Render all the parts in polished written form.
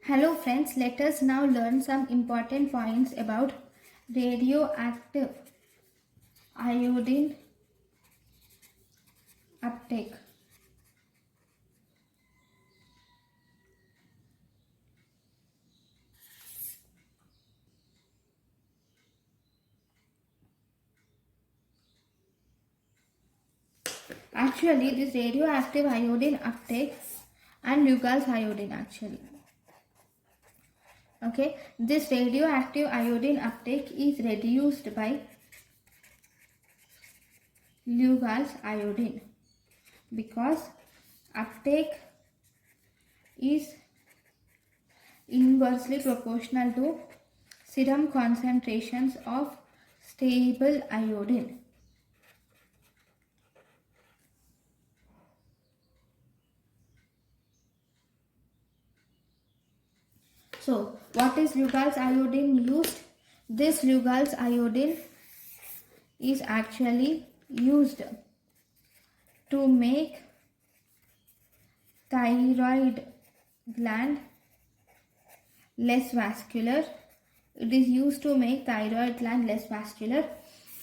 Hello friends, let us now learn some important points about radioactive iodine uptake. Actually, this radioactive iodine uptake and Lugol's iodine actually. Okay, this radioactive iodine uptake is reduced by Lugol's iodine because uptake is inversely proportional to serum concentrations of stable iodine. So, what is Lugol's iodine used? This Lugol's iodine is actually used to make thyroid gland less vascular. It is used to make thyroid gland less vascular.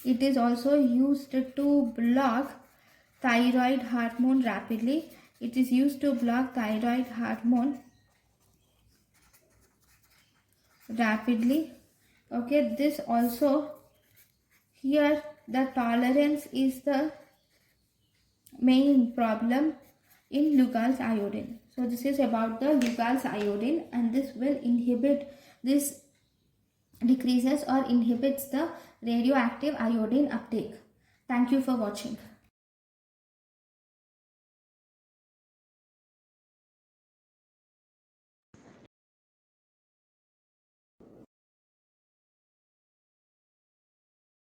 It is also used to block thyroid hormone rapidly. It is used to block thyroid hormone rapidly. Okay, this also, here the tolerance is the main problem in Lugol's iodine. So this is about the Lugol's iodine, and this will inhibit, this decreases or inhibits the radioactive iodine uptake. Thank you for watching.